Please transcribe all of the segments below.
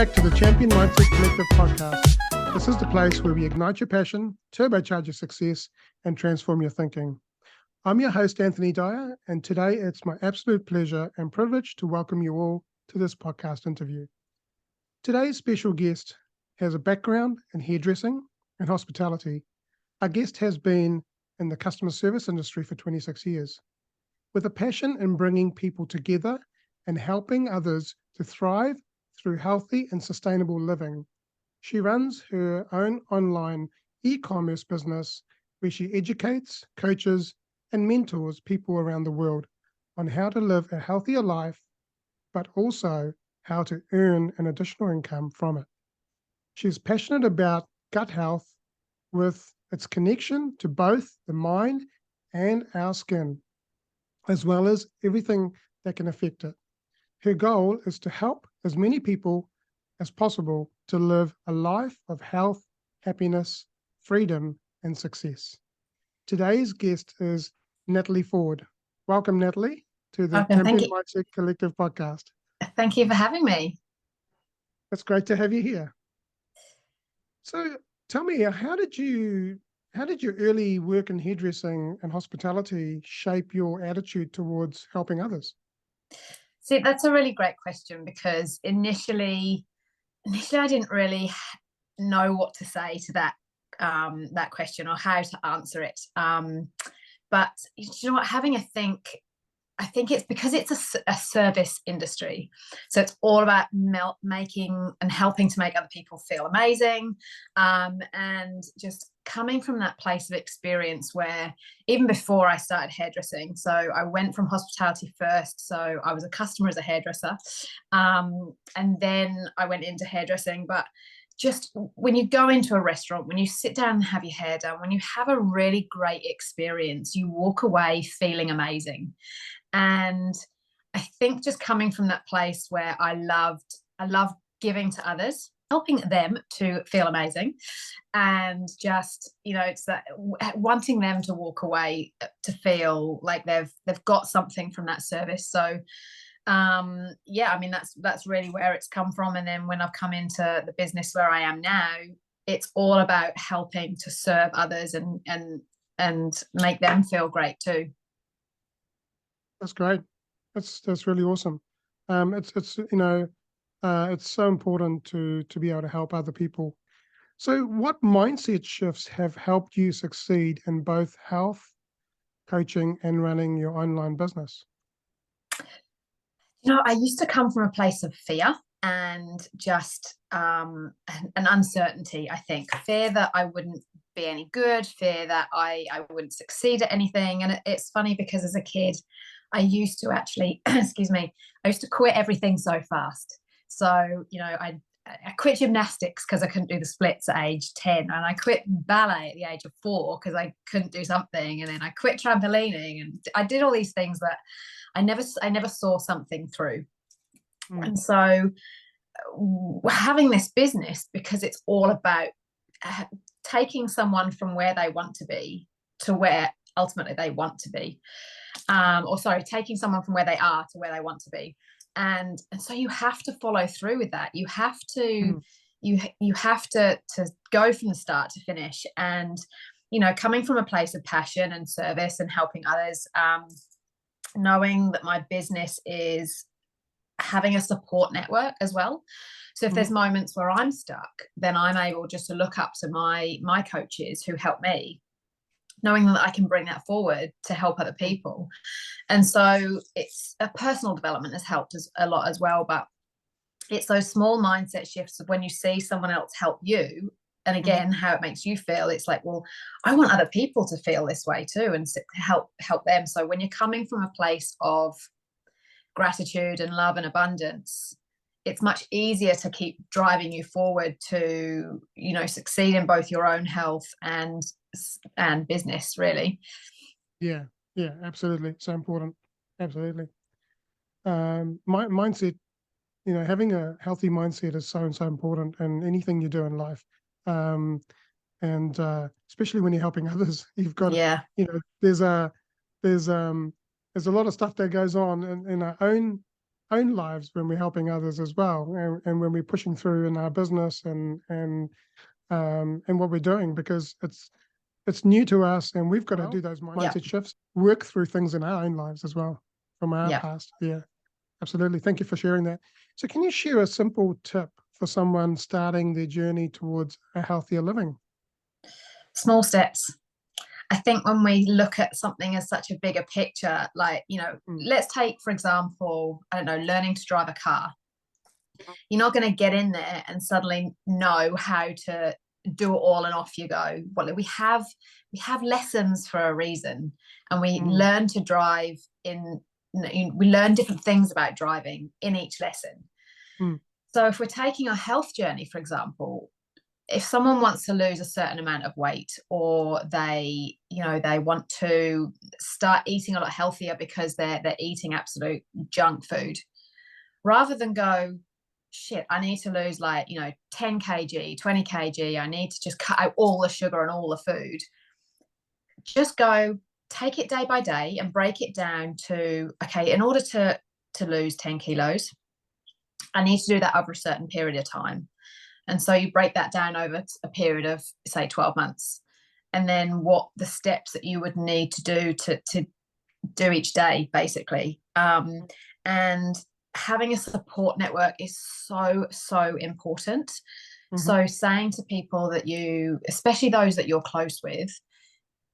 back to the Champion Mindset Collective podcast. This is the place where we ignite your passion, turbocharge your success, and transform your thinking. I'm your host, Anthony Dahya, and today it's my absolute pleasure and privilege to welcome you all to this podcast interview. Today's special guest has a background in hairdressing and hospitality. Our guest has been in the customer service industry for 26 years. With a passion in bringing people together and helping others to thrive through healthy and sustainable living, she runs her own online e-commerce business where she educates, coaches, and mentors people around the world on how to live a healthier life, but also how to earn an additional income from it. She's passionate about gut health with its connection to both the mind and our skin, as well as everything that can affect it. Her goal is to help as many people as possible to live a life of health, happiness, freedom, and success. Today's guest is Natalie Ford. Welcome, Natalie, to the Champion Mindset Collective podcast. Thank you for having me. It's great to have you here. So tell me, how did your early work in hairdressing and hospitality shape your attitude towards helping others? See, that's a really great question because initially I didn't really know what to say to that question or how to answer it. But you know what, having a think, I think it's because it's a service industry. So it's all about making and helping to make other people feel amazing. And just coming from that place of experience where even before I started hairdressing, so I went from hospitality first. So I was a customer as a hairdresser. And then I went into hairdressing. But just when you go into a restaurant, when you sit down and have your hair done, when you have a really great experience, you walk away feeling amazing. And I think just coming from that place where I love giving to others, helping them to feel amazing, and just, you know, it's that wanting them to walk away to feel like they've got something from that service. So yeah, I mean, that's really where it's come from. And then when I've come into the business where I am now, it's all about helping to serve others and make them feel great too. That's great. That's really awesome. It's you know, it's so important to be able to help other people. So what mindset shifts have helped you succeed in both health, coaching, and running your online business? You know, I used to come from a place of fear and just an uncertainty, I think. Fear that I wouldn't be any good, fear that I wouldn't succeed at anything. And it's funny because as a kid, I used to actually, excuse me, I used to quit everything so fast. So, you know, I quit gymnastics because I couldn't do the splits at age 10. And I quit ballet at the age of 4 because I couldn't do something. And then I quit trampolining. And I did all these things that I never saw something through. And so having this business, because it's all about taking someone from where they want to be to where ultimately they want to be, taking someone from where they are to where they want to be. And so you have to follow through with that. You have to you have to go from the start to finish. And, you know, coming from a place of passion and service and helping others, knowing that my business is having a support network as well. So if there's moments where I'm stuck, then I'm able just to look up to my coaches who help me, knowing that I can bring that forward to help other people. And so it's a personal development has helped us a lot as well. But it's those small mindset shifts of when you see someone else help you, and again, how it makes you feel. It's like, well, I want other people to feel this way too, and help them. So when you're coming from a place of gratitude and love and abundance, it's much easier to keep driving you forward to, you know, succeed in both your own health and business, really. Yeah, absolutely. So important. Absolutely. My mindset, you know, having a healthy mindset is so important in anything you do in life. And especially when you're helping others, you've got, you know, there's a lot of stuff that goes on in our own own lives when we're helping others as well, and when we're pushing through in our business and what we're doing, because it's new to us, and we've got to do those mindset shifts, work through things in our own lives as well from our past. Yeah, absolutely. Thank you for sharing that. So can you share a simple tip for someone starting their journey towards a healthier living? Small steps. I think when we look at something as such a bigger picture, like, let's take, for example, I don't know, learning to drive a car. You're not going to get in there and suddenly know how to do it all and off you go. Well, we have lessons for a reason, and we learn to drive we learn different things about driving in each lesson. So if we're taking a health journey, for example, if someone wants to lose a certain amount of weight, or they want to start eating a lot healthier because they're eating absolute junk food, rather than go, shit, I need to lose 10 kg, 20 kg, I need to just cut out all the sugar and all the food. Just go, take it day by day and break it down to, okay, in order to lose 10 kilos, I need to do that over a certain period of time. And so you break that down over a period of, say, 12 months. And then what the steps that you would need to do to do each day, basically. And having a support network is so, so important. So saying to people that especially those that you're close with,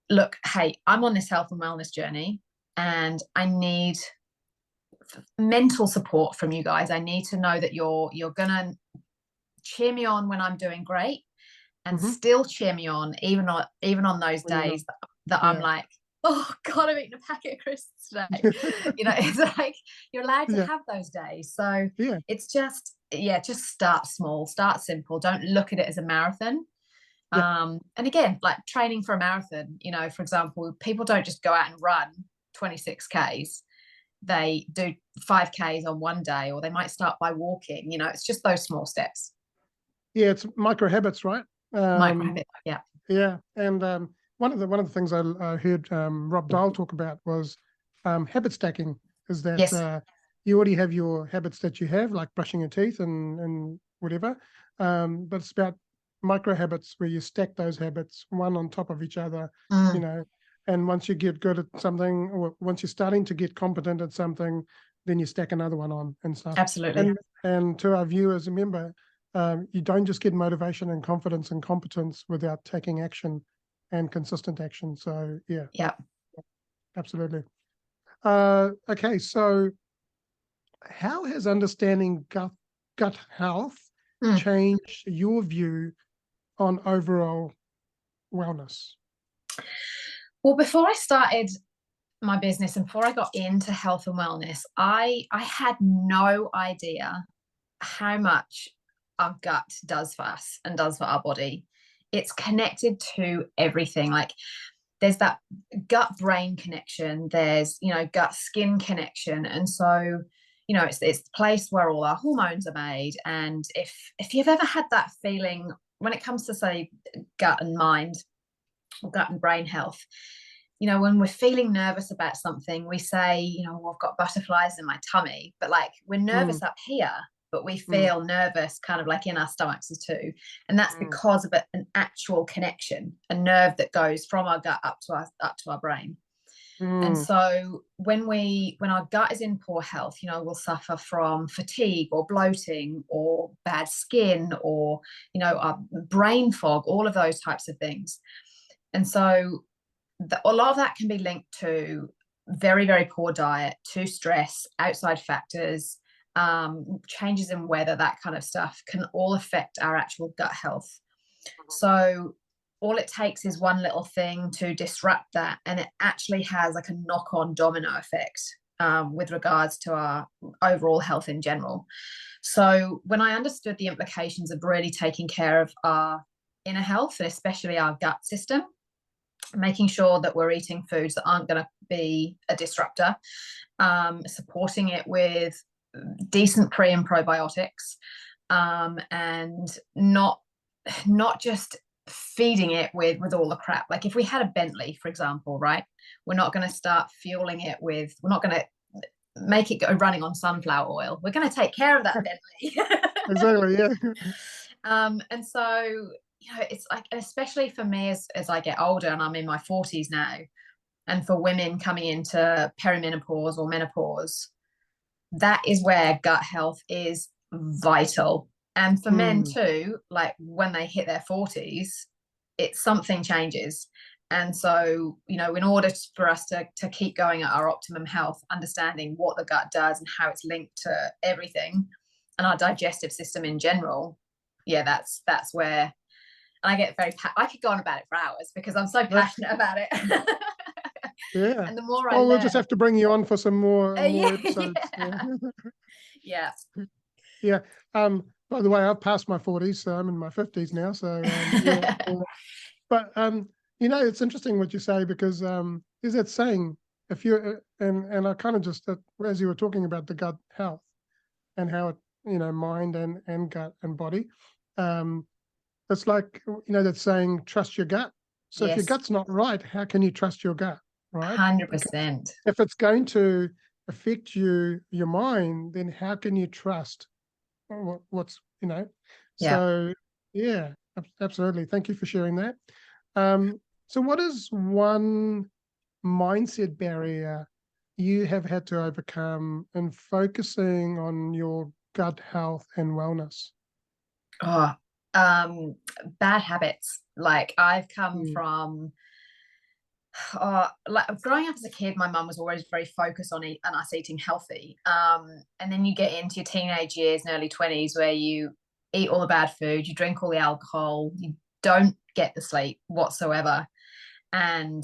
look, hey, I'm on this health and wellness journey, and I need mental support from you guys. I need to know that you're going to cheer me on when I'm doing great, and still cheer me on even on those days that I'm like, oh God, I'm eating a packet of crisps today. It's like, you're allowed to have those days. So it's just start small, start simple. Don't look at it as a marathon. And again, like training for a marathon, for example, people don't just go out and run 26 Ks. They do 5 Ks on one day, or they might start by walking. It's just those small steps. Yeah, it's micro habits, right? Micro habits, yeah. And one of the things I heard Rob Dahl talk about was habit stacking. Is that you already have your habits that you have, like brushing your teeth and whatever, but it's about micro habits where you stack those habits one on top of each other. And once you get good at something, or once you're starting to get competent at something, then you stack another one on and stuff. Absolutely. And to our viewers, remember, you don't just get motivation and confidence and competence without taking action and consistent action. So absolutely. Okay, so how has understanding gut health changed your view on overall wellness? Well, before I started my business and before I got into health and wellness, I had no idea how much our gut does for us and does for our body. It's connected to everything. Like, there's that gut brain connection, there's gut skin connection, and so it's the place where all our hormones are made. And if you've ever had that feeling when it comes to, say, gut and mind, or gut and brain health, when we're feeling nervous about something, we say, well, I've got butterflies in my tummy, but like, we're nervous up here, but we feel nervous kind of like in our stomachs too. And that's because of an actual connection, a nerve that goes from our gut up to our brain. And so when our gut is in poor health, we'll suffer from fatigue or bloating or bad skin or, our brain fog, all of those types of things. And so a lot of that can be linked to very, very poor diet, to stress, outside factors, changes in weather, that kind of stuff can all affect our actual gut health. So all it takes is one little thing to disrupt that, and it actually has like a knock-on domino effect with regards to our overall health in general. So when I understood the implications of really taking care of our inner health, and especially our gut system, making sure that we're eating foods that aren't going to be a disruptor, supporting it with decent pre and probiotics, and not just feeding it with all the crap. Like, if we had a Bentley, for example, right, we're not going to start fueling it with, we're not going to make it go running on sunflower oil. We're going to take care of that, Bentley. Exactly. Yeah. And so, it's like, especially for me as I get older and I'm in my 40s now, and for women coming into perimenopause or menopause, that is where gut health is vital. And for men too, like when they hit their 40s, it's something changes. And so, in order for us to keep going at our optimum health, understanding what the gut does and how it's linked to everything and our digestive system in general, that's where, and I get I could go on about it for hours because I'm so passionate about it. Yeah. And the more I Well, we'll learn, just have to bring you on for some more yeah, episodes. yeah. Yeah. By the way, I've passed my 40s, so I'm in my 50s now. So yeah. But it's interesting what you say, because there's that saying, if you and I kind of just as you were talking about the gut health and how it, mind and gut and body, it's like, that saying, trust your gut. So if your Yes, gut's not right, how can you trust your gut, right? 100%. If it's going to affect your mind, then how can you trust what's Yeah. So yeah, absolutely. Thank you for sharing that. So what is one mindset barrier you have had to overcome in focusing on your gut health and wellness? Oh, bad habits. Like I've come Mm, from, like growing up as a kid, my mum was always very focused on us eating healthy. And then you get into your teenage years and early 20s where you eat all the bad food, you drink all the alcohol, you don't get the sleep whatsoever. And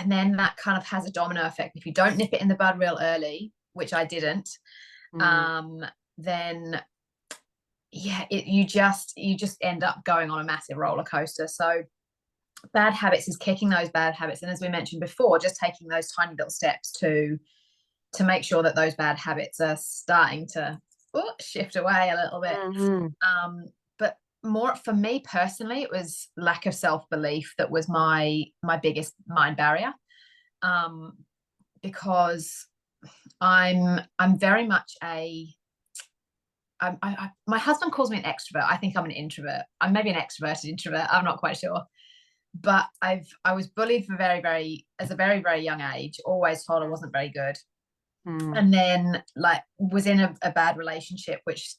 then that kind of has a domino effect. If you don't nip it in the bud real early, which I didn't, mm, then you just end up going on a massive roller coaster. So bad habits is kicking those bad habits, and as we mentioned before, just taking those tiny little steps to make sure that those bad habits are starting to shift away a little bit. mm, But more for me personally, it was lack of self-belief that was my biggest mind barrier, because I'm very much my husband calls me an extrovert. I think I'm an introvert. I'm maybe an extroverted introvert. I'm not quite sure. But I was bullied for as a very, very young age, always told I wasn't very good. mm, And then like was in a bad relationship, which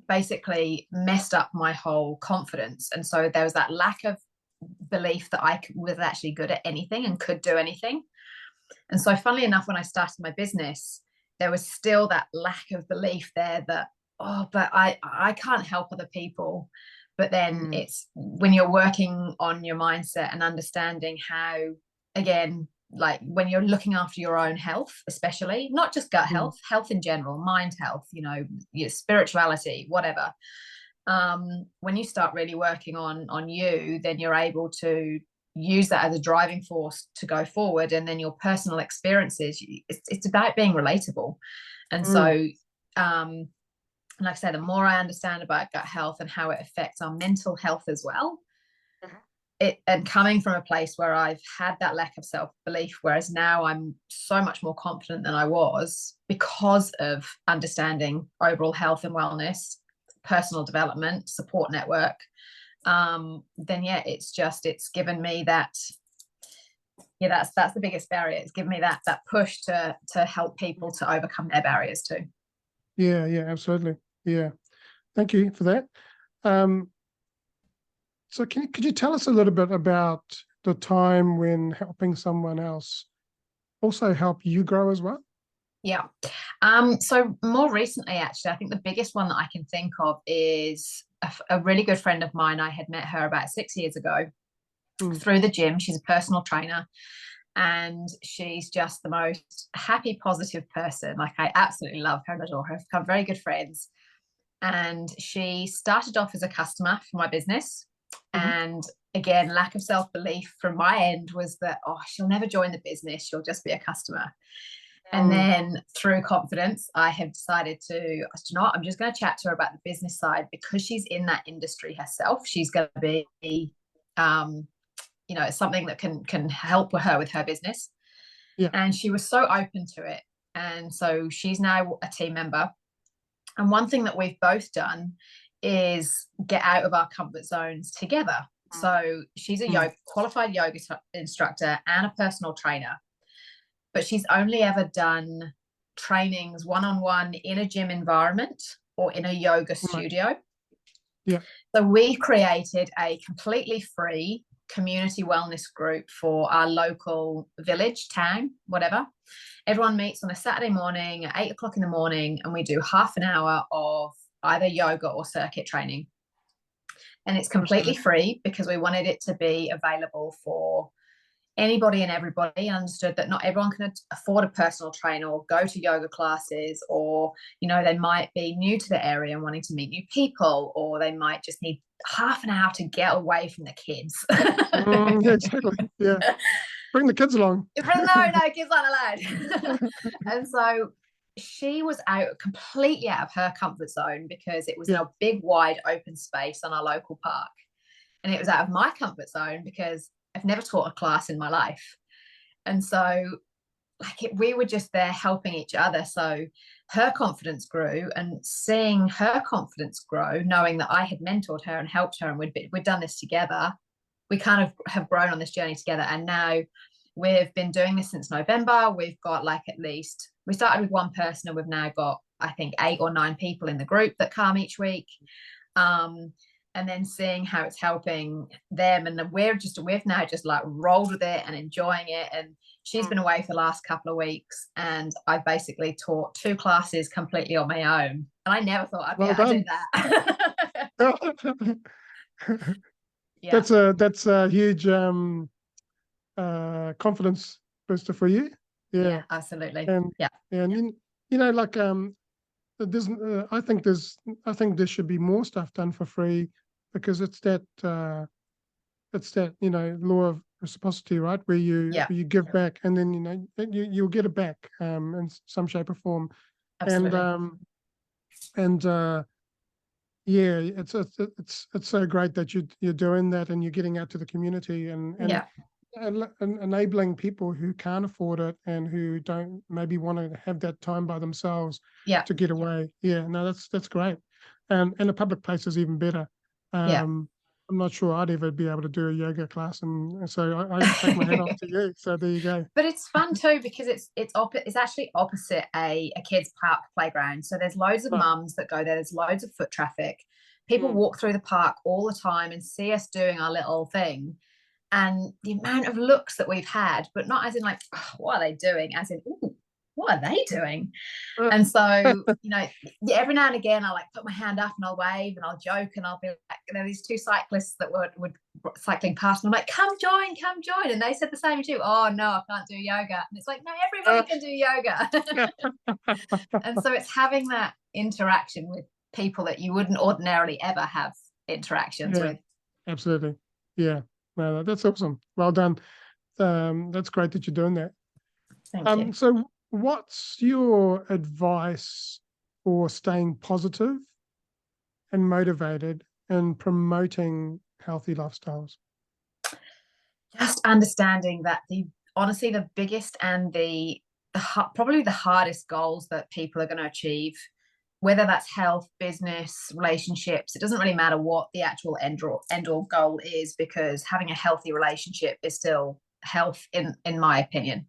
basically messed up my whole confidence. And so there was that lack of belief that I was actually good at anything and could do anything. And so funnily enough, when I started my business, there was still that lack of belief there that, but I can't help other people. But then mm, it's when you're working on your mindset and understanding how, again, like when you're looking after your own health, especially not just gut mm, health in general, mind health, your spirituality, whatever. When you start really working on you, then you're able to use that as a driving force to go forward. And then your personal experiences, it's about being relatable. And mm, so, like I said, the more I understand about gut health and how it affects our mental health as well, and coming from a place where I've had that lack of self-belief, whereas now I'm so much more confident than I was because of understanding overall health and wellness, personal development, support network, then it's given me that. Yeah, that's the biggest barrier. It's given me that push to help people to overcome their barriers too. yeah, absolutely. Yeah. Thank you for that. So could you tell us a little bit about the time when helping someone else also help you grow as well? Yeah. So more recently, actually, I think the biggest one that I can think of is a really good friend of mine. I had met her about 6 years ago Mm, through the gym. She's a personal trainer and she's just the most happy, positive person. Like I absolutely love her and adore her. We've become very good friends. And she started off as a customer for my business. mhm, And again, lack of self-belief from my end was that, she'll never join the business. She'll just be a customer. And mm, then through confidence, I have decided I'm just going to chat to her about the business side because she's in that industry herself. She's going to be, something that can help her with her business. yeah. And she was so open to it. and so she's now a team member. And one thing that we've both done is get out of our comfort zones together. So she's a qualified yoga instructor and a personal trainer, but she's only ever done trainings one-on-one in a gym environment or in a yoga studio. Yeah. So we created a completely free community wellness group for our local village, town, whatever. Everyone meets on a Saturday morning at 8 o'clock in the morning, and we do half an hour of either yoga or circuit training. And it's completely free because we wanted it to be available for anybody and everybody, and understood that not everyone can afford a personal trainer or go to yoga classes, or, you know, they might be new to the area and wanting to meet new people, or they might just need half an hour to get away from the kids. Yeah, exactly. Yeah. Bring the kids along. No, kids aren't allowed. And so she was completely out of her comfort zone because it was in a big, wide, open space on our local park. And it was out of my comfort zone because I've never taught a class in my life. And so we were just there helping each other. So her confidence grew, and seeing her confidence grow, knowing that I had mentored her and helped her and we'd done this together, we kind of have grown on this journey together. And now we've been doing this since November. We've got we started with one person, and we've now got, I think, 8 or 9 people in the group that come each week. And then seeing how it's helping them, and we've now just like rolled with it and enjoying it. And she's been away for the last couple of weeks, and I basically taught 2 classes completely on my own, and I never thought I'd be able to do that. Yeah. That's a huge confidence booster for you. Yeah, absolutely. And you know, like there's I think there should be more stuff done for free, because it's that you know, law of reciprocity, right? Where you give back, and then, you know, you'll get it back in some shape or form. Absolutely. Yeah, it's so great that you're doing that, and you're getting out to the community, and enabling people who can't afford it and who don't maybe want to have that time by themselves to get away. No, that's great. And a public place is even better. I'm not sure I'd ever be able to do a yoga class, and so I take my hat off to you. So there you go. But it's fun too, because it's actually opposite a kids' park playground. So there's loads of mums that go there. There's loads of foot traffic. People walk through the park all the time and see us doing our little thing. And the amount of looks that we've had, but not as in like, oh, what are they doing? As in, ooh, what are they doing? And so, you know, every now and again, I'll like put my hand up and I'll wave and I'll joke, and I'll be like, there are these 2 cyclists that would cycling past, and I'm like, come join. And they said the same too. Oh no, I can't do yoga. And it's like, no, everybody can do yoga. And so it's having that interaction with people that you wouldn't ordinarily ever have interactions with. Absolutely. Yeah. No, that's awesome. Well done. That's great that you're doing that. Thank you. So what's your advice for staying positive and motivated and promoting healthy lifestyles? Just understanding that honestly, the biggest and probably the hardest goals that people are going to achieve, whether that's health, business, relationships, it doesn't really matter what the actual end all goal is, because having a healthy relationship is still health, in my opinion.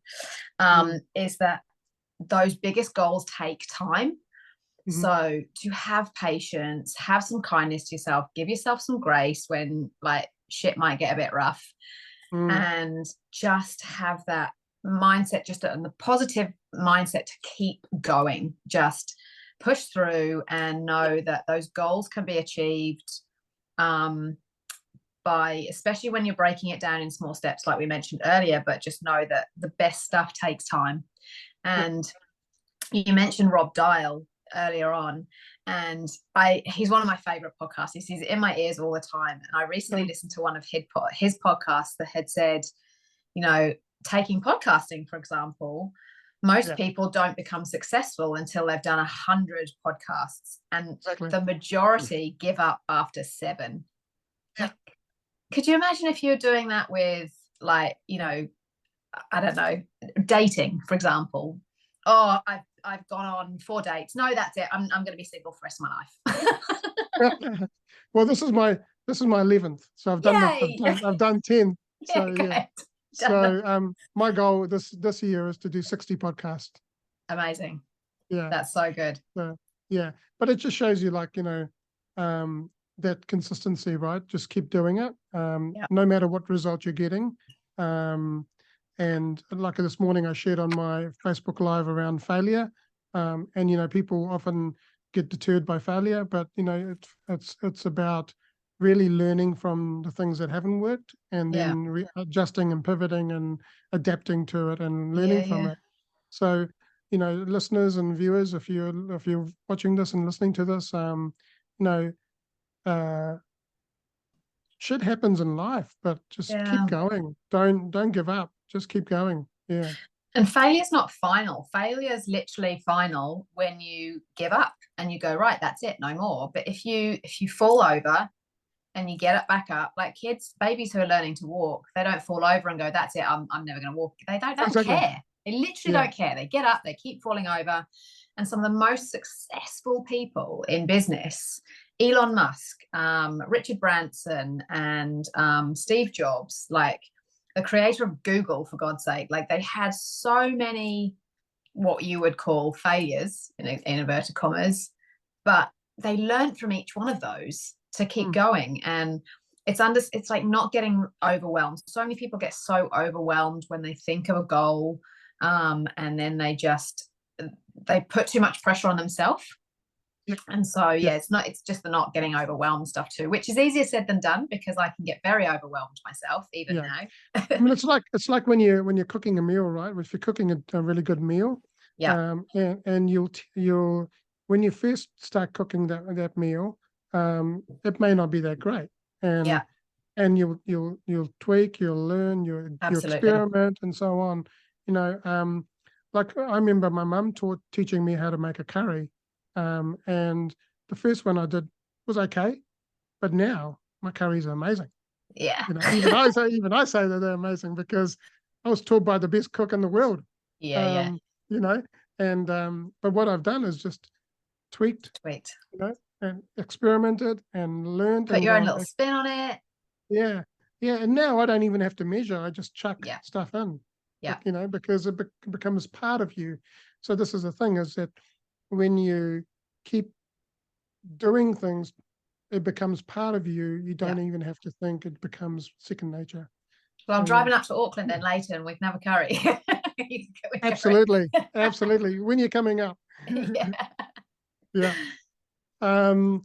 Is that those biggest goals take time. So to have patience, have some kindness to yourself, give yourself some grace when like shit might get a bit rough, and just have that mindset, just the positive mindset to keep going, just push through, and know that those goals can be achieved especially when you're breaking it down in small steps, like we mentioned earlier. But just know that the best stuff takes time. And you mentioned Rob Dial earlier on, and he's one of my favorite podcasts. He's in my ears all the time. And I recently listened to one of his podcasts that had said, you know, taking podcasting, for example, most people don't become successful until they've done 100 podcasts, and the majority give up after 7. Like, could you imagine if you're doing that with, like, you know, I don't know, dating, for example? Oh, I've gone on 4 dates. No, that's it. I'm going to be single for the rest of my life. Well, this is my 11th, so Yay! I've done 10. Yeah, So yeah. good. So my goal this year is to do 60 podcasts. Amazing. Yeah. That's so good. Yeah. But it just shows you, like, that consistency, right? Just keep doing it. Yep. No matter what result you're getting. And like this morning I shared on my Facebook Live around failure. And people often get deterred by failure, but it's about really learning from the things that haven't worked, and Yeah. then adjusting and pivoting and adapting to it and learning from Yeah. it. So, listeners and viewers, if you're watching this and listening to this, uh, shit happens in life, but just Yeah. keep going. Don't give up. Just keep going. Yeah. And failure's not final. Failure is literally final when you give up and you go, right, that's it, no more. But if you fall over and you get it back up, like babies who are learning to walk, they don't fall over and go, that's it, I'm never going to walk. They don't Exactly. care. They literally don't care. They get up, they keep falling over. And some of the most successful people in business, Elon Musk, Richard Branson, and Steve Jobs, like the creator of Google, for God's sake, like they had so many what you would call failures in inverted commas, but they learned from each one of those to keep going. And it's like not getting overwhelmed. So many people get so overwhelmed when they think of a goal, and then they put too much pressure on themselves. Yep. And so it's just the not getting overwhelmed stuff too, which is easier said than done, because I can get very overwhelmed myself even now. I mean, it's like when you're cooking a meal, right? If you're cooking a really good meal, and you'll when you first start cooking that meal, it may not be that great, and you'll tweak, you'll learn, you'll experiment, and so on. Like I remember my mum teaching me how to make a curry. And the first one I did was okay, but now my curries are amazing. Yeah. Even I say that they're amazing because I was taught by the best cook in the world. But what I've done is just tweaked, and experimented and learned. Put your own little spin on it. Yeah. And now I don't even have to measure. I just chuck stuff in. Because it becomes part of you. So this is the thing, is that when you keep doing things, it becomes part of you. You don't even have to think. It becomes second nature. Well, I'm driving up to Auckland then later, and we can have a curry. Absolutely. Absolutely. When you're coming up. Yeah. So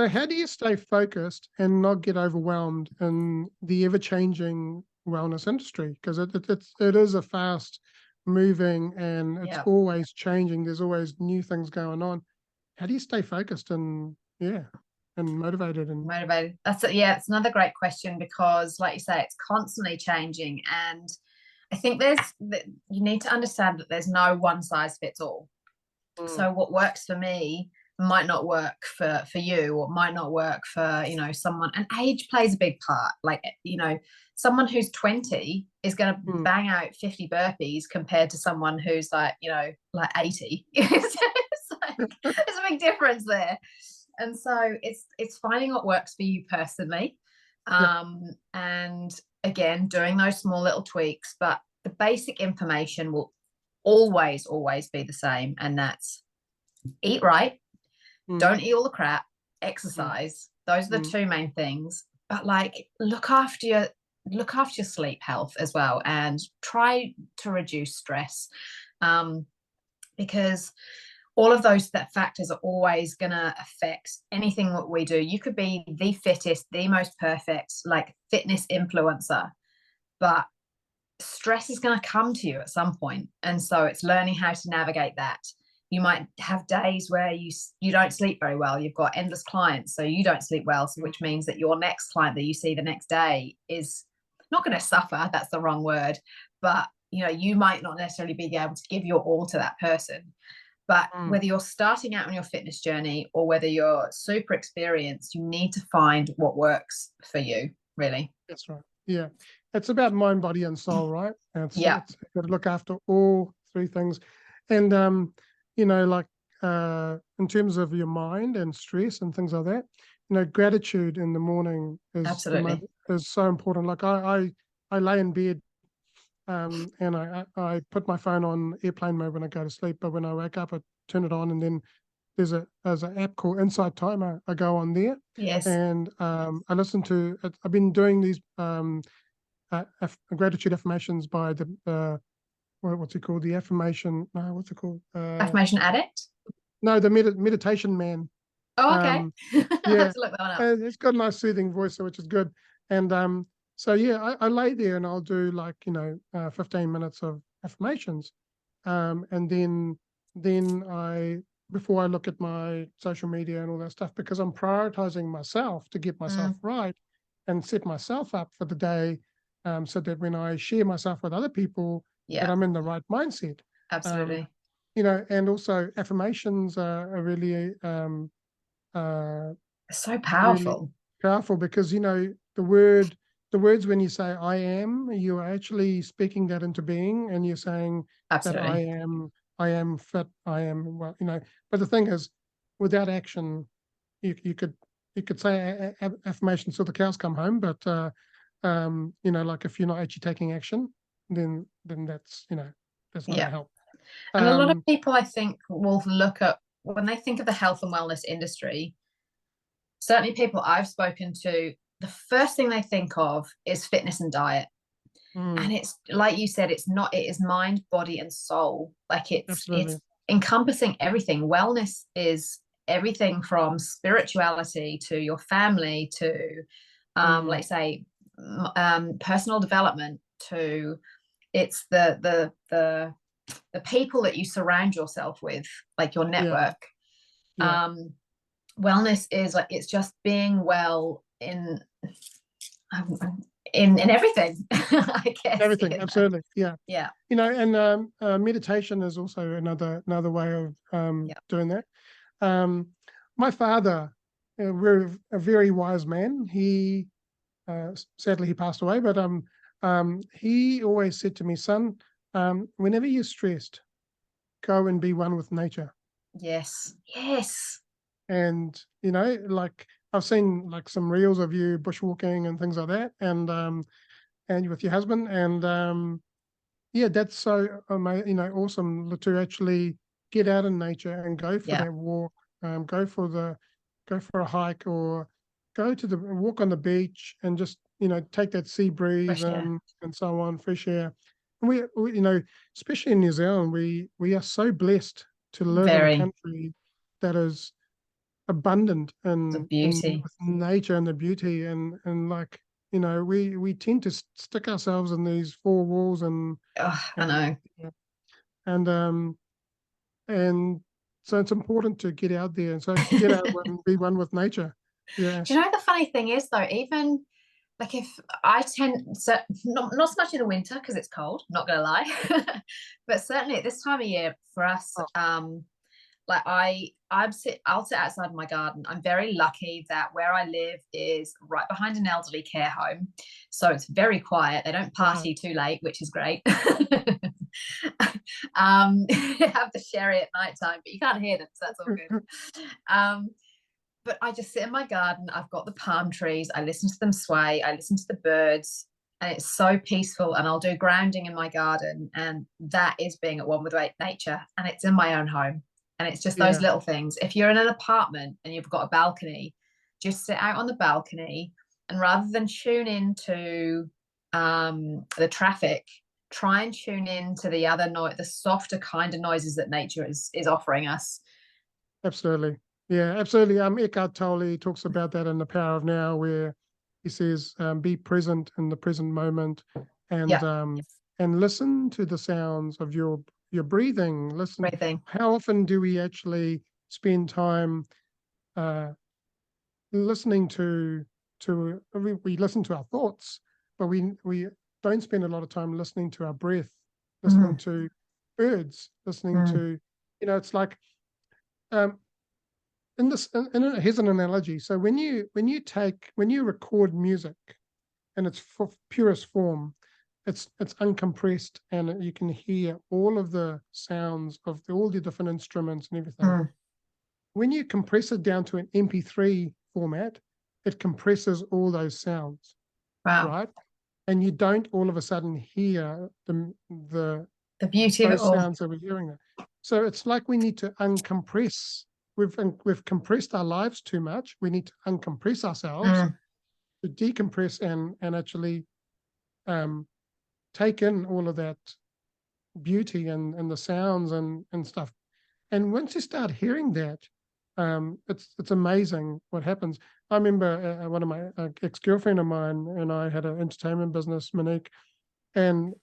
how do you stay focused and not get overwhelmed in the ever-changing wellness industry? Because it is a fast moving, and it's always changing. There's always new things going on. How do you stay focused and motivated? That's it. Yeah, it's another great question, because like you say, it's constantly changing. And I think you need to understand that there's no one size fits all. So what works for me might not work for you, or might not work for someone. And age plays a big part. Like someone who's 20 is going to bang out 50 burpees compared to someone who's like 80. There's a big difference there. And so it's finding what works for you personally, and again doing those small little tweaks, but the basic information will always be the same, and that's eat right, don't eat all the crap, exercise. Those are the two main things. But like look after your sleep health as well, and try to reduce stress, because all of those factors are always going to affect anything that we do. You could be the fittest, the most perfect, like fitness influencer, but stress is going to come to you at some point. And so it's learning how to navigate that. You might have days where you don't sleep very well. You've got endless clients, so you don't sleep well, which means that your next client that you see the next day is not going to suffer. That's the wrong word. But, you might not necessarily be able to give your all to that person. But whether you're starting out on your fitness journey or whether you're super experienced, you need to find what works for you, really. That's right. Yeah. It's about mind, body, and soul, right? And it's got to look after all three things. And like in terms of your mind and stress and things like that, gratitude in the morning is Absolutely. is so important. Like I lay in bed, and I put my phone on airplane mode when I go to sleep, but when I wake up, I turn it on, and then there's an app called Insight Timer. I go on there, Yes. and I listen to it. I've been doing these gratitude affirmations by the what's it called? The affirmation. No, what's it called? Affirmation addict. No, the meditation man. Oh, okay. Um, I'll have yeah, to look that one up. and it's got a nice soothing voice, which is good. And so yeah, I lay there and I'll do like 15 minutes of affirmations, and then I before I look at my social media and all that stuff, because I'm prioritizing myself to get myself Mm, right and set myself up for the day, so that when I share myself with other people, that yeah, I'm in the right mindset. Um, absolutely. and also affirmations are really uh, So really powerful. powerful, because the words when you say I am, you are actually speaking that into being, and you're saying that Absolutely. I am fit, I am well, but the thing is, without action, you could say affirmations till the cows come home, but like if you're not actually taking action, then that's not going Yeah. to help. And a lot of um people, I think, will look at when they think of the health and wellness industry, certainly people I've spoken to, the first thing they think of is fitness and diet. mm, And it's like you said, it's not, it is mind, body, and soul. Like it's Absolutely. encompassing everything. Wellness is everything from spirituality to your family to mm, let's say personal development to it's the people that you surround yourself with, like your yeah, network. yeah, um Wellness is like it's just being well in everything. I guess, everything, absolutely, yeah. yeah, And meditation is also another way of yeah, doing that. um my father, a very wise man. He sadly he passed away, but he always said to me, son, whenever you're stressed, go and be one with nature. yes, yes, And like, I've seen like some reels of you bushwalking and things like that, and with your husband, and yeah, that's so awesome to actually get out in nature and go for yeah, that walk, go for a hike, or go to the walk on the beach and just take that sea breeze fresh air, and so on, fresh air. And we especially in New Zealand, we are so blessed to live in a very country that is abundant the in beauty. with nature and the beauty, and like we tend to stick ourselves in these four walls, Oh, I and know. and and so it's important to get out there, and so get out and be one with nature. Yeah. Do you know the funny thing is though, even like if I tend so not so much in the winter because it's cold, not gonna lie, but certainly at this time of year for us, Oh, like I'll sit outside my garden. I'm very lucky that where I live is right behind an elderly care home, so it's very quiet. They don't wow. party too late, which is great. You have the sherry at night time, but you can't hear them, so that's all good. But I just sit in my garden. I've got the palm trees. I listen to them sway. I listen to the birds, and it's so peaceful. And I'll do grounding in my garden, and that is being at one with nature. And it's in my own home, and it's just those Yeah, little things. If you're in an apartment and you've got a balcony, just sit out on the balcony, and rather than tune into the traffic, try and tune in to the other noise, the softer kind of noises that nature is offering us. absolutely. Yeah, absolutely. Eckhart Tolle talks about that in The Power of Now, where he says, be present in the present moment, and Yeah, um, and listen to the sounds of your breathing. Listen, great thing. how often do we actually spend time uh, listening we listen to our thoughts, but we don't spend a lot of time listening to our breath, listening Mm, to birds, listening mm, to, it's like, um, here's an analogy. So when you record music in its purest form, it's uncompressed, and you can hear all of the sounds of all the different instruments and everything. Mm. When you compress it down to an MP3 format, it compresses all those sounds, Wow. right? And you don't all of a sudden hear the beauty of it those all. sounds that we're hearing there. So it's like we need to uncompress. We've compressed our lives too much. We need to uncompress ourselves to decompress and actually take in all of that beauty and the sounds and stuff. And once you start hearing that, it's amazing what happens. I remember one of my ex-girlfriend of mine and I had an entertainment business, Monique, and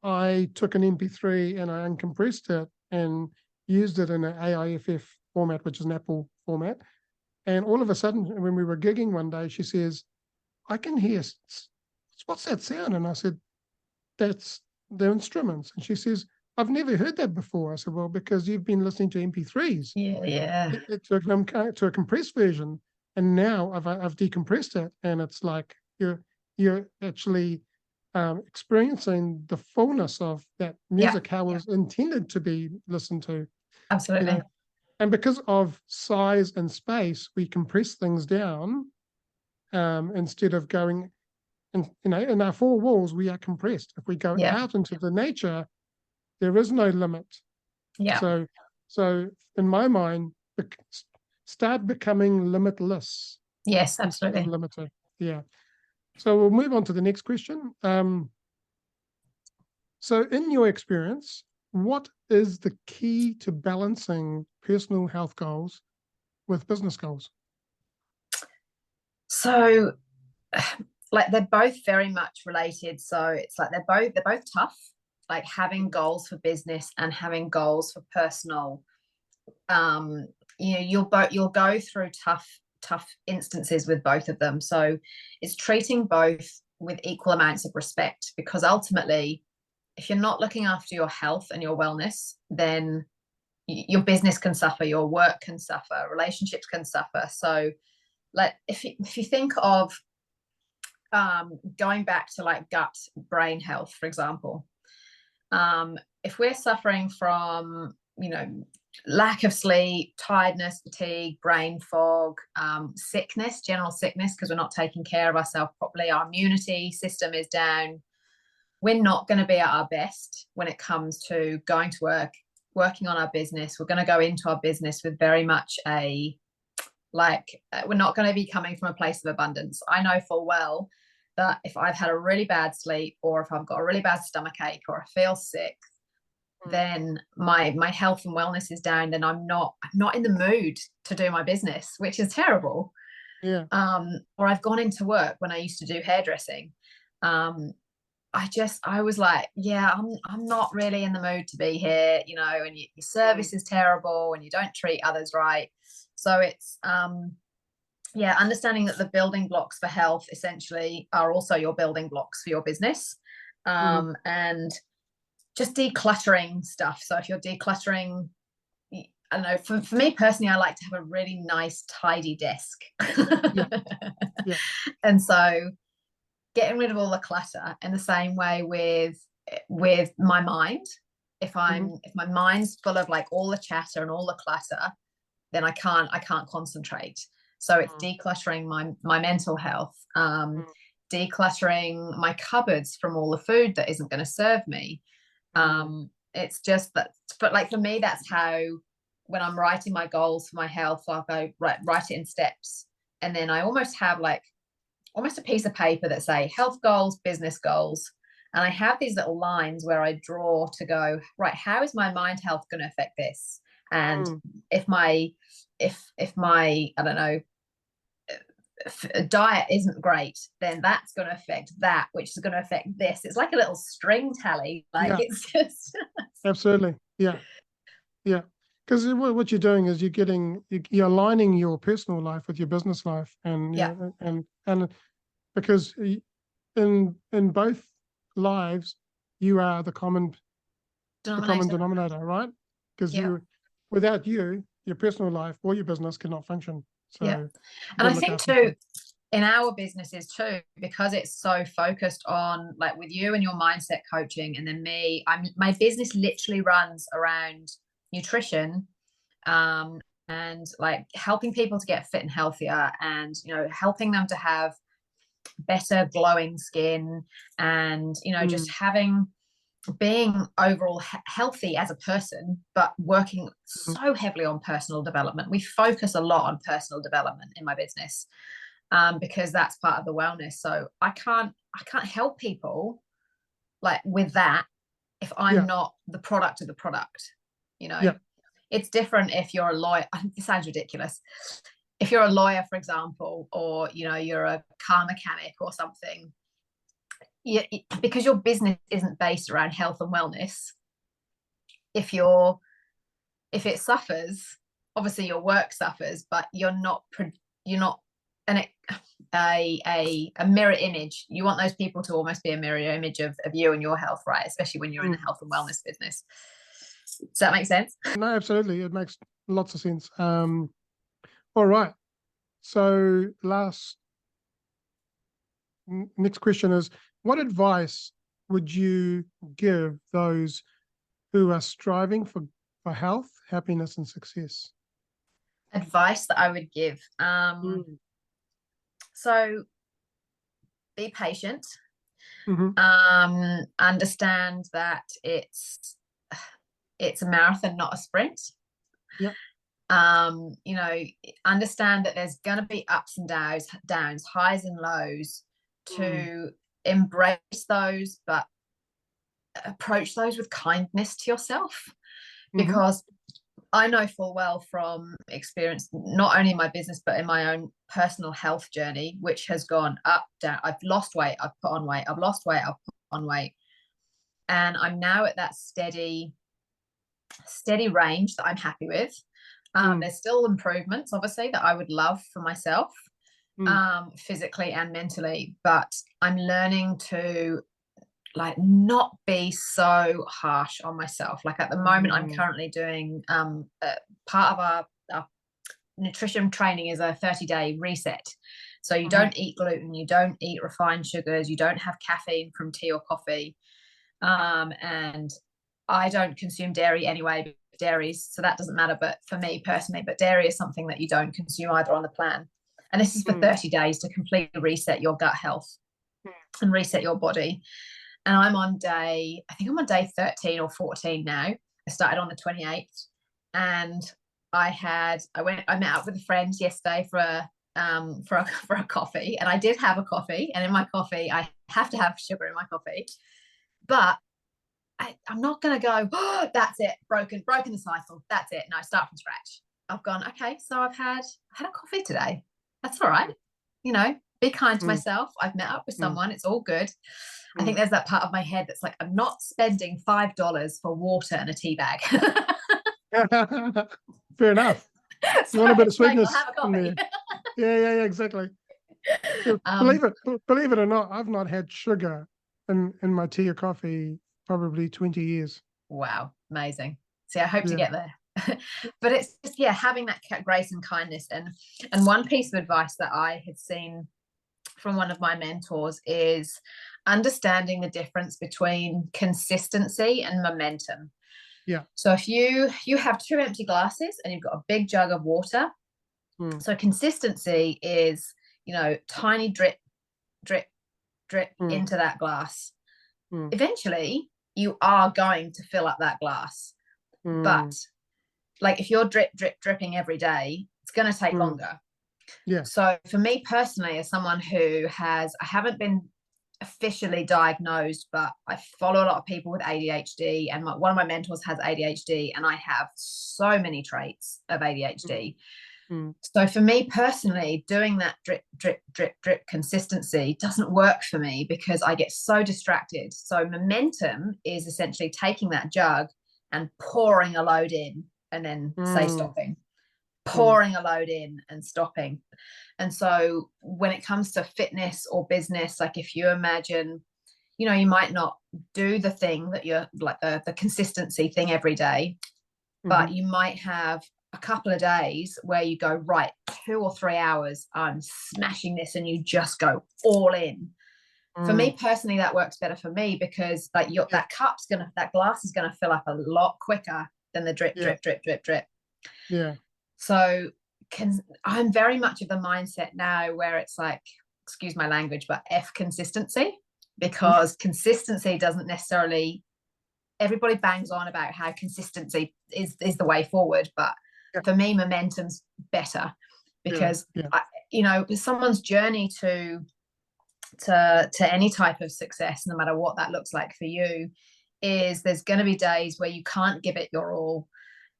I took an MP3 and I uncompressed it and used it in an AIFF format, which is an Apple format. And all of a sudden, when we were gigging one day, she says, I can hear, what's that sound? And I said, that's the instruments. And she says, I've never heard that before. I said, well, because you've been listening to MP3s. Yeah. To a compressed version. And now I've decompressed it. And it's like you're actually experiencing the fullness of that music, how it was intended to be listened to. Absolutely. You know? And because of size and space, we compress things down instead of going, in our four walls, we are compressed. If we go out into the nature, there is no limit. Yeah. So in my mind, start becoming limitless. Yes, absolutely. Limited. Yeah. So we'll move on to the next question. So in your experience, what is the key to balancing personal health goals with business goals? So, like, they're both very much related. So it's like they're both tough. Like having goals for business and having goals for personal. You'll go through tough instances with both of them. So it's treating both with equal amounts of respect, because ultimately, if you're not looking after your health and your wellness, then your business can suffer, your work can suffer, relationships can suffer. So like if you think of going back to like gut brain health, for example, if we're suffering from lack of sleep, tiredness, fatigue, brain fog, sickness, general sickness, because we're not taking care of ourselves properly, our immunity system is down, we're not going to be at our best when it comes to going to work, working on our business. We're going to go into our business with very much we're not going to be coming from a place of abundance. I know full well that if I've had a really bad sleep, or if I've got a really bad stomach ache, or I feel sick, then my health and wellness is down, then I'm not in the mood to do my business, which is terrible. Yeah. Or I've gone into work when I used to do hairdressing. I was like, I'm not really in the mood to be here, and your service is terrible and you don't treat others right. So it's understanding that the building blocks for health essentially are also your building blocks for your business. And just decluttering stuff. So if you're decluttering, I don't know, for me personally, I like to have a really nice, tidy desk. Yeah. And so getting rid of all the clutter, in the same way with my mind. If my mind's full of like all the chatter and all the clutter, then I can't concentrate. So it's decluttering my mental health, decluttering my cupboards from all the food that isn't going to serve me. It's just that, but like for me, that's how, when I'm writing my goals for my health, I'll go write it in steps, and then I almost have almost a piece of paper that say health goals, business goals, and I have these little lines where I draw to go, right, how is my mind health going to affect this? And if my I don't know, diet isn't great, then that's going to affect that, which is going to affect this. It's like a little string tally. It's just absolutely. Yeah. Because what you're doing is you're aligning your personal life with your business life, and and because in both lives you are the common denominator, right? Because without you, your personal life or your business cannot function. So and I think too, in our businesses too, because it's so focused on, like with you and your mindset coaching, and then me, my business literally runs around nutrition, and like helping people to get fit and healthier, and helping them to have better glowing skin, and just being overall healthy as a person, but working so heavily on personal development. We focus a lot on personal development in my business, because that's part of the wellness. So I can't help people like with that if I'm not the product of the product. It's different if you're a lawyer. It sounds ridiculous. If you're a lawyer, for example, or you're a car mechanic or something, because your business isn't based around health and wellness. If it suffers, obviously your work suffers, but you're not a mirror image. You want those people to almost be a mirror image of you and your health, right? Especially when you're in the health and wellness business. Does that make sense? No, absolutely. It makes lots of sense. All right. So next question is, what advice would you give those who are striving for health, happiness, and success? Advice that I would give. So be patient. Understand that it's a marathon, not a sprint. Yeah. Understand that there's going to be ups and downs, highs and lows, to embrace those, but approach those with kindness to yourself. Because I know full well from experience, not only in my business, but in my own personal health journey, which has gone up, down. I've lost weight, I've put on weight, I've lost weight, I've put on weight. And I'm now at that steady range that I'm happy with. There's still improvements, obviously, that I would love for myself, physically and mentally, but I'm learning to like not be so harsh on myself. Like at the moment, I'm currently doing part of our nutrition training is a 30-day reset. So you don't eat gluten, you don't eat refined sugars, you don't have caffeine from tea or coffee, and I don't consume dairy anyway. Dairies, so that doesn't matter, but for me personally, but dairy is something that you don't consume either on the plan. And this is for 30 days to completely reset your gut health and reset your body. And I'm on day 13 or 14 now. I started on the 28th, and I met up with a friend yesterday for a coffee, and I did have a coffee, and in my coffee I have to have sugar in my coffee, but I'm not going to go, oh, that's it, broken the cycle, that's it. No, start from scratch. I've gone, okay, so I've had a coffee today. That's all right. Be kind to myself. I've met up with someone. It's all good. I think there's that part of my head that's like, I'm not spending $5 for water and a tea bag. Fair enough. So you want a bit of sweetness. Like, have a coffee. Yeah, exactly. Believe it or not, I've not had sugar in my tea or coffee probably 20 years. Wow, amazing. See, I hope to get there. But it's just having that grace and kindness. And one piece of advice that I had seen from one of my mentors is understanding the difference between consistency and momentum. Yeah. So if you have 2 empty glasses and you've got a big jug of water, so consistency is tiny drip into that glass. Eventually you are going to fill up that glass, but like if you're dripping every day, it's going to take longer. Yeah. So for me personally, as someone who I haven't been officially diagnosed, but I follow a lot of people with ADHD, and one of my mentors has ADHD, and I have so many traits of ADHD. So for me personally, doing that drip consistency doesn't work for me because I get so distracted. So momentum is essentially taking that jug and pouring a load in and then stopping, pouring a load in and stopping. And so when it comes to fitness or business, like if you imagine, you might not do the thing that you're like the consistency thing every day, but you might have a couple of days where you go, right, 2 or 3 hours, I'm smashing this, and you just go all in. For me personally, that works better for me, because like that glass is gonna fill up a lot quicker than the drip, drip, drip, drip, drip. Yeah. So I'm very much of the mindset now where it's like, excuse my language, but F consistency, because consistency doesn't necessarily, everybody bangs on about how consistency is the way forward, but for me, momentum's better, because someone's journey to any type of success, no matter what that looks like for you, is there's going to be days where you can't give it your all,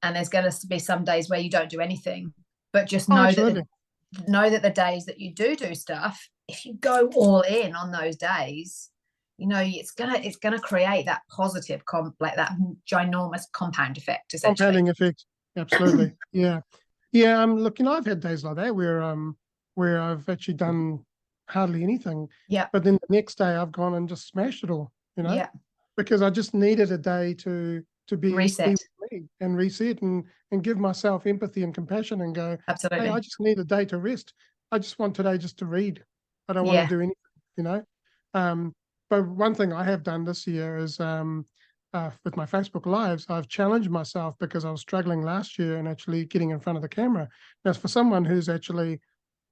and there's going to be some days where you don't do anything, but just know that the days that you do stuff, if you go all in on those days, it's gonna create that positive like that ginormous compound effect, essentially. Compounding effect. Absolutely. Yeah. Look, I've had days like that where I've actually done hardly anything. Yeah. But then the next day I've gone and just smashed it all, Yeah. because I just needed a day to be reset, be with me and reset and give myself empathy and compassion and go, absolutely. hey, I just need a day to rest. I just want today just to read. I don't want to do anything, But one thing I have done this year is with my Facebook Lives, I've challenged myself, because I was struggling last year and actually getting in front of the camera. Now, for someone who's actually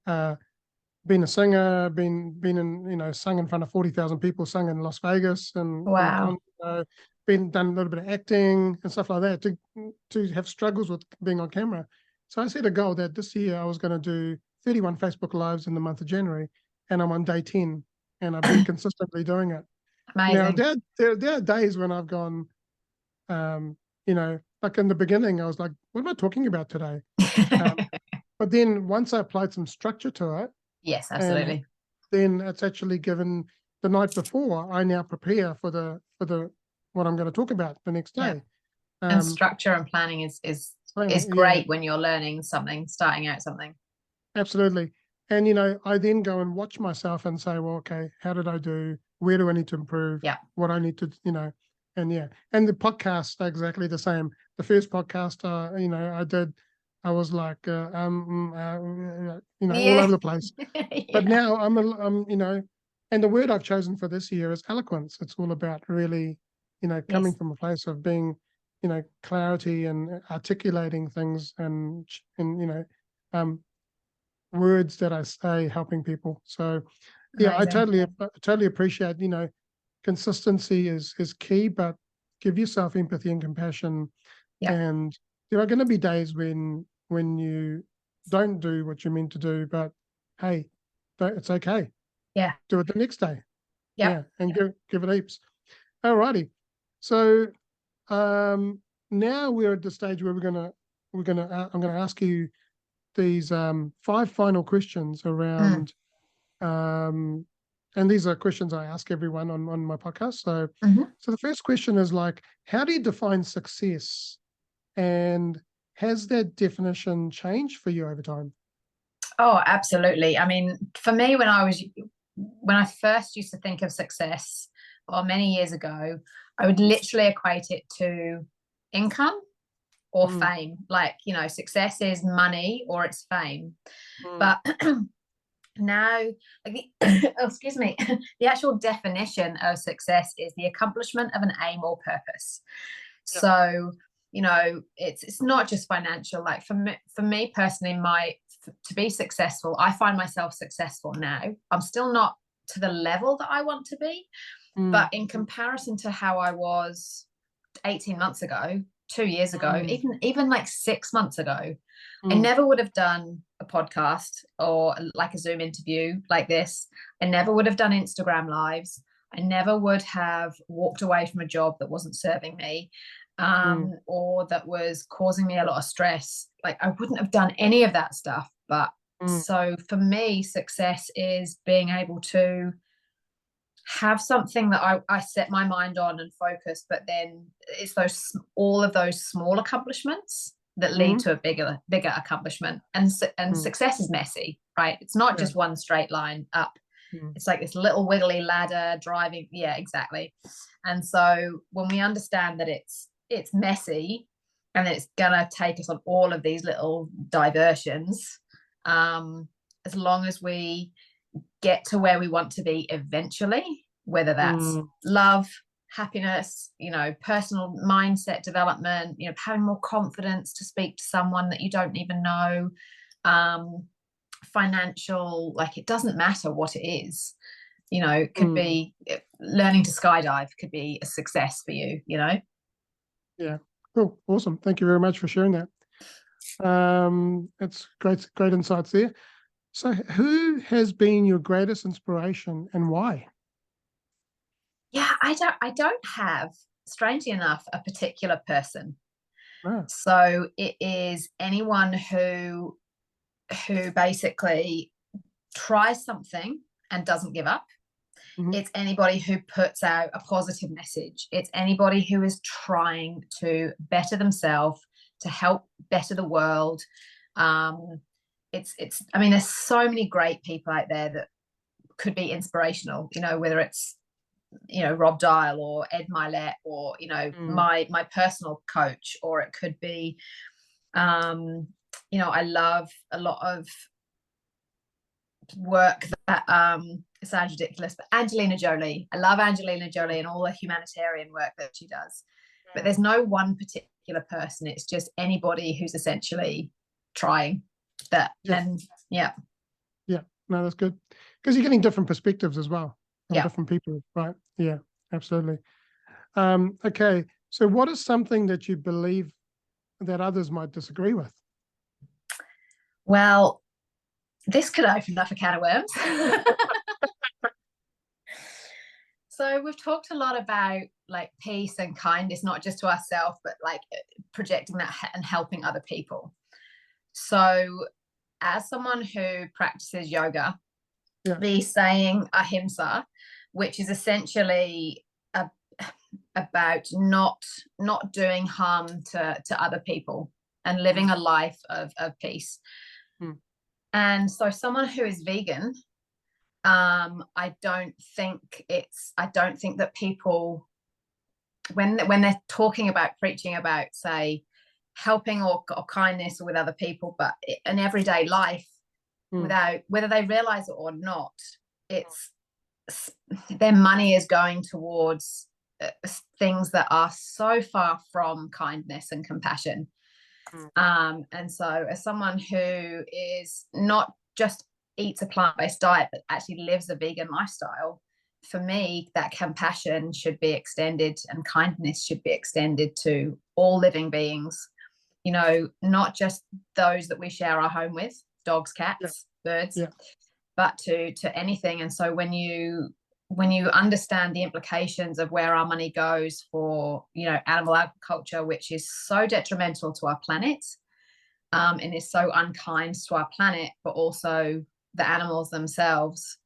been a singer, been in, sung in front of 40,000 people, sung in Las Vegas, and wow, done a little bit of acting and stuff like that, to have struggles with being on camera. So I set a goal that this year I was going to do 31 Facebook Lives in the month of January, and I'm on day 10, and I've been consistently doing it. amazing. Now, there are days when I've gone, like in the beginning, I was like, what am I talking about today? But then once I applied some structure to it, yes, absolutely, then it's actually given the night before, I now prepare for the what I'm going to talk about the next day. And structure and planning is great when you're learning something, starting out something. Absolutely. And I then go and watch myself and say, well, okay, how did I do? Where do I need to improve? Yeah. What I need to, and the podcasts are exactly the same. The first podcast, I did, I was like, all over the place. But now I'm, and the word I've chosen for this year is eloquence. It's all about really, coming from a place of being, clarity and articulating things and words that I say, helping people. So I totally appreciate, consistency is key, but give yourself empathy and compassion. And there are going to be days when you don't do what you're meant to do, but hey, it's okay. Yeah. Do it the next day. And give it heaps. All righty. So now we're at the stage where I'm gonna ask you these 5 final questions around and these are questions I ask everyone on my podcast. So so the first question is like, how do you define success, and has that definition changed for you over time? Oh, absolutely. I mean, for me, when I first used to think of success, or many years ago, I would literally equate it to income or fame. Like, success is money or it's fame. But now, like excuse me, the actual definition of success is the accomplishment of an aim or purpose. So, it's not just financial. Like for me personally, to be successful, I find myself successful now. I'm still not to the level that I want to be, but in comparison to how I was 18 months ago, 2 years ago, even like 6 months ago, I never would have done a podcast or like a Zoom interview like this. I never would have done Instagram lives. I never would have walked away from a job that wasn't serving me, or that was causing me a lot of stress. Like, I wouldn't have done any of that stuff. But so for me, success is being able to have something that I set my mind on and focus, but then it's all of those small accomplishments that lead to a bigger accomplishment. And success is messy, right? It's not just one straight line up. It's like this little wiggly ladder driving. Yeah, exactly. And so when we understand that it's messy, and it's gonna take us on all of these little diversions. As long as we get to where we want to be eventually, whether that's love, happiness, personal mindset development, having more confidence to speak to someone that you don't even know, financial, like, it doesn't matter what it is. It could be learning to skydive could be a success for you. Yeah, cool, awesome. Thank you very much for sharing that. It's great insights there. So who has been your greatest inspiration and why? Yeah, I don't have, strangely enough, a particular person. Ah. So it is anyone who basically tries something and doesn't give up. It's anybody who puts out a positive message. It's anybody who is trying to better themselves, to help better the world. I mean, there's so many great people out there that could be inspirational, whether it's Rob Dial or Ed Milet or my personal coach, or it could be I love a lot of work that it sounds ridiculous, but Angelina Jolie. I love Angelina Jolie and all the humanitarian work that she does. But there's no one particular person. It's just anybody who's essentially trying that. And yeah. No, that's good, because you're getting different perspectives as well from different people, right? Yeah, absolutely. Okay, so what is something that you believe that others might disagree with? Well, this could open up a can of worms. So we've talked a lot about like peace and kindness, not just to ourselves, but like projecting that and helping other people. So as someone who practices yoga, the saying ahimsa, which is essentially about not doing harm to other people and living a life of peace. And so someone who is vegan, I don't think that people, when they're talking about preaching about, say, helping or kindness with other people, but in everyday life, without, whether they realize it or not, it's their money is going towards things that are so far from kindness and compassion. And so as someone who is not just eats a plant-based diet but actually lives a vegan lifestyle, for me that compassion should be extended and kindness should be extended to all living beings, not just those that we share our home with, dogs, cats, birds, but to anything. And so when you understand the implications of where our money goes for animal agriculture, which is so detrimental to our planet, and is so unkind to our planet, but also the animals themselves,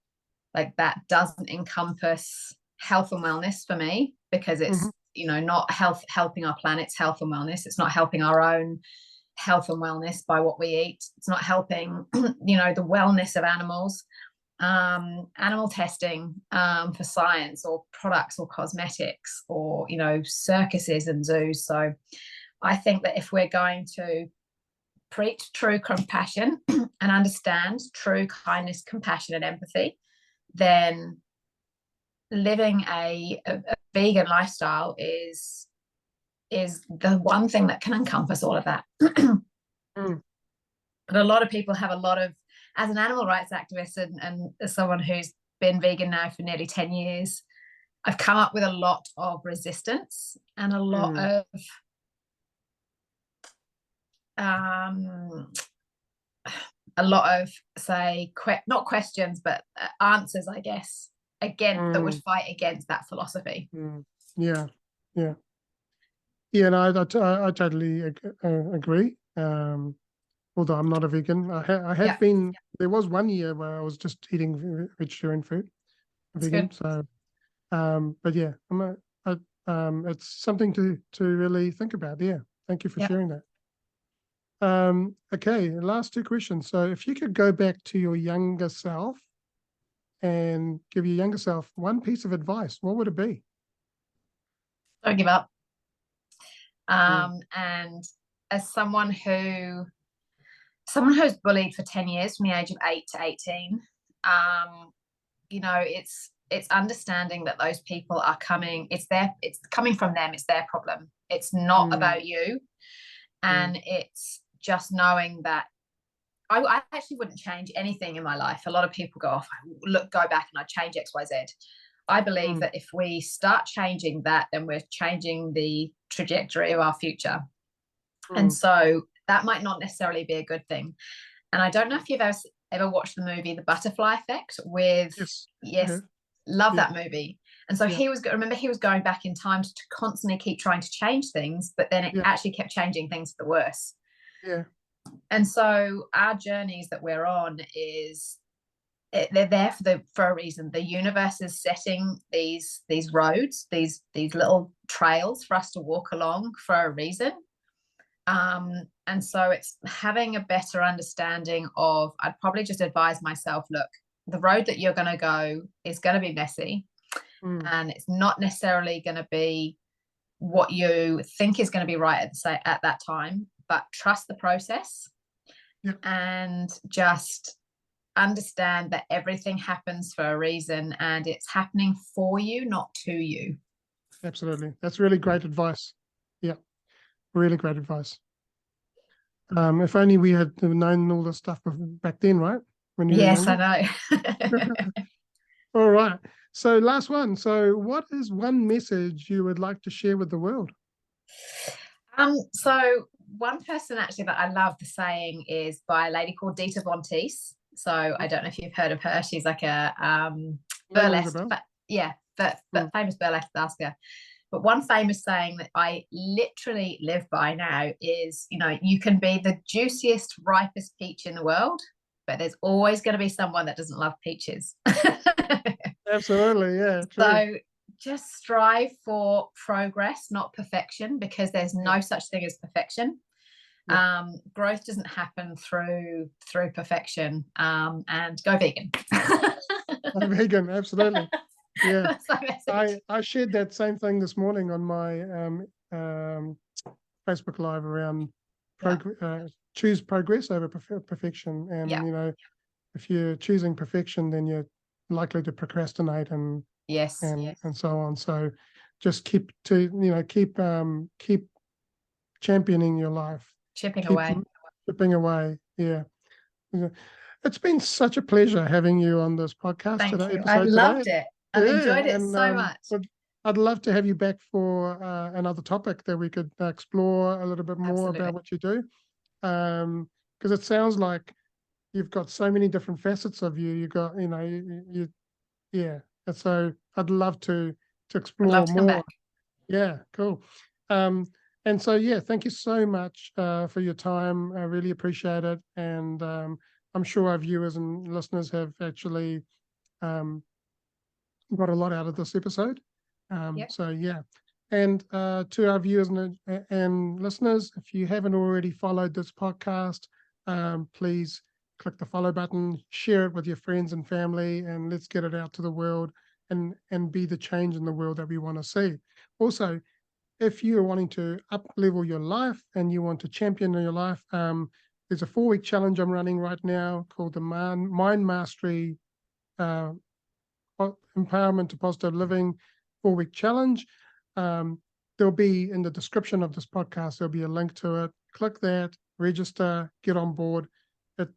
like that doesn't encompass health and wellness for me, because it's not helping our planet's health and wellness. It's not helping our own health and wellness by what we eat. It's not helping the wellness of animals. Animal testing for science or products or cosmetics or circuses and zoos. So I think that if we're going to preach true compassion and understand true kindness, compassion and empathy, then living a vegan lifestyle is the one thing that can encompass all of that. But a lot of people have as an animal rights activist and as someone who's been vegan now for nearly 10 years, I've come up with a lot of resistance and a lot of say not questions but answers, I guess, again, that would fight against that philosophy. No, I totally agree. Although I'm not a vegan, I have been. There was one year where I was just eating vegetarian food, vegan. So, but yeah, it's something to really think about. Yeah, thank you for sharing that. Okay, last two questions. So, if you could go back to your younger self and give your younger self one piece of advice, what would it be? Don't give up. And as someone who's bullied for 10 years from the age of 8 to 18, you know, it's understanding that those people are coming, it's coming from them, it's their problem, it's not about you. And it's just knowing that I actually wouldn't change anything in my life. A lot of people go off, go back and I change XYZ. I believe that if we start changing that, then we're changing the trajectory of our future. And so that might not necessarily be a good thing. And I don't know if you've ever watched the movie The Butterfly Effect with, love that movie. And so he was going back in time to constantly keep trying to change things, but then it actually kept changing things for the worse. And so our journeys that we're on they're there for a reason. The universe is setting these roads, these little trails for us to walk along for a reason. And so it's having a better understanding of, I'd probably just advise myself, look, the road that you're going to go is going to be messy, and it's not necessarily going to be what you think is going to be right at that time, but trust the process and just understand that everything happens for a reason, and it's happening for you, not to you. Absolutely. That's really great advice. Yeah, really great advice. If only we had known all this stuff back then, right? When you were younger. I know. All right. So last one. So what is one message you would like to share with the world? So one person actually that I love the saying is by a lady called Dita Von Teese. So I don't know if you've heard of her. She's like a burlesque, but famous burlesque dancer. But one famous saying that I literally live by now is, you know, you can be the juiciest, ripest peach in the world, but there's always going to be someone that doesn't love peaches. Absolutely, yeah. True. So just strive for progress, not perfection, because there's no such thing as perfection. Growth doesn't happen through perfection. And go vegan. Go vegan, absolutely. Yeah, I shared that same thing this morning on my Facebook Live around choose progress over perfection. And you know, if you're choosing perfection, then you're likely to procrastinate and so on. So just keep championing your life, chipping away. Yeah. It's been such a pleasure having you on this podcast. Thank today. you. I loved it. I've enjoyed it so much. I'd love to have you back for another topic that we could explore a little bit more about what you do, because it sounds like you've got so many different facets of you. You got, you know, and so I'd love to explore more. Come back. Yeah, cool. And so thank you so much for your time. I really appreciate it, and I'm sure our viewers and listeners have actually got a lot out of this episode. So and to our viewers and listeners, if you haven't already followed this podcast, please click the follow button, share it with your friends and family, and let's get it out to the world and be the change in the world that we want to see. Also, if you're wanting to up-level your life and you want to champion your life, there's a 4-week challenge I'm running right now called the Mind Mastery Empowerment to Positive Living 4-week challenge. There'll be in the description of this podcast, there'll be a link to it. Click that, register, get on board.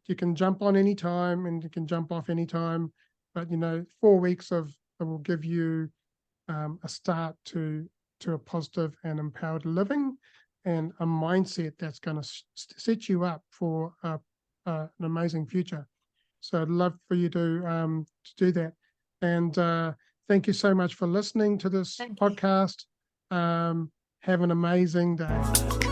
You can jump on anytime and you can jump off anytime, but 4 weeks that will give you a start to a positive and empowered living and a mindset that's going to set you up for an amazing future. So I'd love for you to do that. And thank you so much for listening to this podcast. Have an amazing day.